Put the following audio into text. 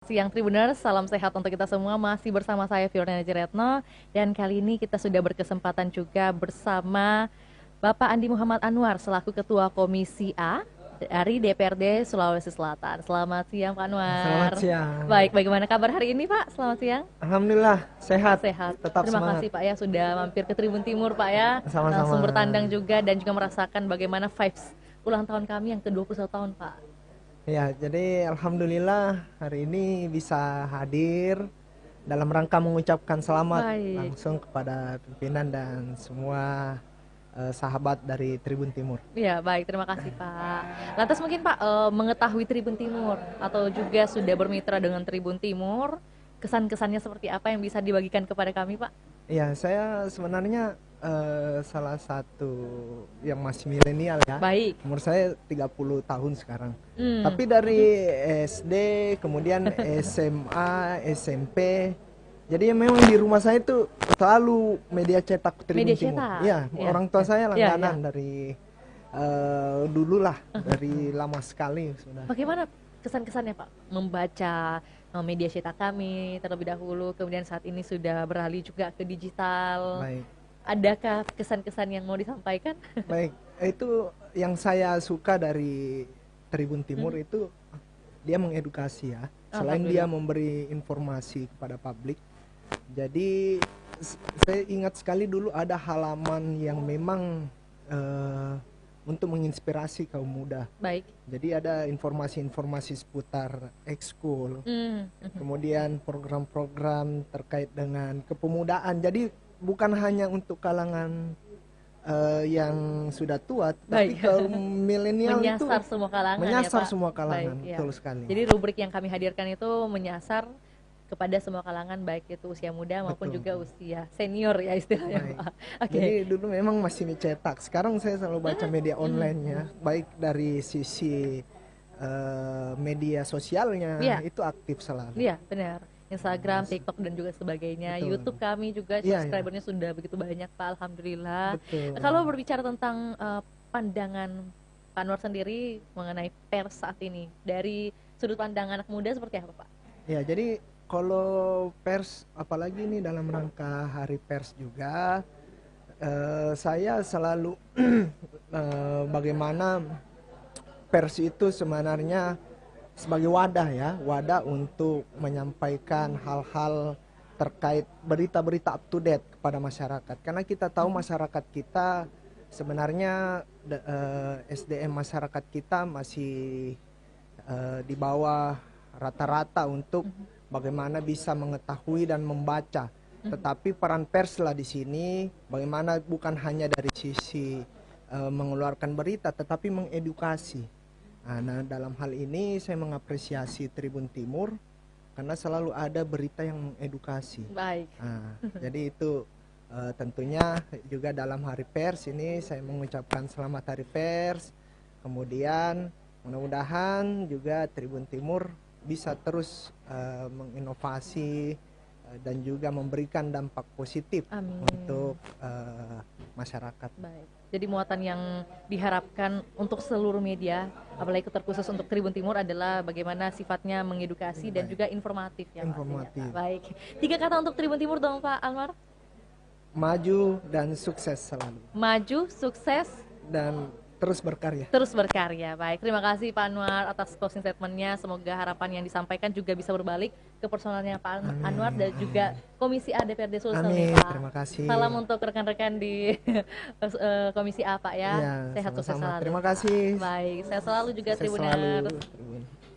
Siang Tribuners, salam sehat untuk kita semua. Masih bersama saya Fiorina Jiretno, dan kali ini kita sudah berkesempatan juga bersama Bapak Andi Muhammad Anwar selaku Ketua Komisi A dari DPRD Sulawesi Selatan. Selamat siang Pak Selamat Anwar. siang. Baik, bagaimana kabar hari ini Pak? Selamat siang. Alhamdulillah sehat. Sehat. Tetap Terima semangat. kasih Pak ya sudah mampir ke Tribun Timur Pak ya. Sama-sama. Langsung bertandang juga dan juga merasakan bagaimana vibes ulang tahun kami yang ke-21 tahun Pak. Ya, jadi alhamdulillah hari ini bisa hadir dalam rangka mengucapkan selamat Baik. langsung kepada pimpinan dan semua sahabat dari Tribun Timur. Iya, baik. Terima kasih, Pak. Lantas mungkin Pak mengetahui Tribun Timur atau juga sudah bermitra dengan Tribun Timur, kesan-kesannya seperti apa yang bisa dibagikan kepada kami, Pak? Ya, saya sebenarnya salah satu yang masih milenial ya. Baik. Umur saya 30 tahun sekarang. Hmm. Tapi dari SD, kemudian SMA, SMP. Jadi memang di rumah saya itu selalu media cetak Tribun Media Timur. cetak. Iya, Ya. orang tua saya Ya, langganan ya. dari dulu lah, dari lama sekali sudah. Bagaimana kesan-kesannya, Pak, membaca media cetak kami terlebih dahulu, kemudian saat ini sudah beralih juga ke digital. Baik. Adakah kesan-kesan yang mau disampaikan? Baik, itu yang saya suka dari Tribun Timur itu dia mengedukasi ya. Selain dia memberi informasi kepada publik. Jadi saya ingat sekali dulu ada halaman yang memang untuk menginspirasi kaum muda. Baik. Jadi ada informasi-informasi seputar ekskul, kemudian program-program terkait dengan kepemudaan. Jadi bukan hanya untuk kalangan yang sudah tua, tapi kaum milenial itu menyasar semua kalangan menyasar ya, Pak? semua kalangan. Baik, ya. Betul sekali. Jadi rubrik yang kami hadirkan itu menyasar kepada semua kalangan, baik itu usia muda maupun Betul. juga usia senior ya istilahnya, Baik. Pak. Oke. Jadi dulu memang masih dicetak. Sekarang saya selalu baca media online ya, baik dari sisi media sosialnya Iya. itu aktif selalu. Iya, benar. Instagram, TikTok dan juga sebagainya. Betul. YouTube kami juga Iya, subscribernya sudah begitu banyak, Pak. Alhamdulillah. Betul. Kalau berbicara tentang pandangan Pak Anwar sendiri mengenai pers saat ini dari sudut pandang anak muda seperti apa, Pak? Ya, jadi kalau pers, apalagi ini dalam rangka Hari Pers juga, saya selalu bagaimana pers itu sebenarnya sebagai wadah ya, wadah untuk menyampaikan hal-hal terkait berita-berita up to date kepada masyarakat. Karena kita tahu masyarakat kita sebenarnya SDM masyarakat kita masih di bawah rata-rata untuk bagaimana bisa mengetahui dan membaca. Tetapi peran pers lah di sini bagaimana bukan hanya dari sisi mengeluarkan berita tetapi mengedukasi. Nah, dalam hal ini saya mengapresiasi Tribun Timur karena selalu ada berita yang mengedukasi. Baik. Jadi itu tentunya juga dalam Hari Pers ini saya mengucapkan selamat Hari Pers. Kemudian mudah-mudahan juga Tribun Timur bisa terus menginovasi dan juga memberikan dampak positif untuk masyarakat. Baik. Jadi muatan yang diharapkan untuk seluruh media, apalagi terkhusus untuk Tribun Timur adalah bagaimana sifatnya mengedukasi dan juga informatif ya. Informatif. Baik. 3 kata untuk Tribun Timur dong Pak Anwar. Maju dan sukses selalu. Maju, sukses, dan terus berkarya. Terus berkarya. Baik, terima kasih Pak Anwar atas closing statement-nya. Semoga harapan yang disampaikan juga bisa berbalik ke personalnya Pak Anwar dan juga Komisi A DPRD Sulsel. Amin, Pak. terima kasih. Salam untuk rekan-rekan di Komisi A Pak ya. Ya, Sehat sukses sama-sama. selalu. Terima kasih. Baik, saya selalu juga Sukses Tribuners. selalu.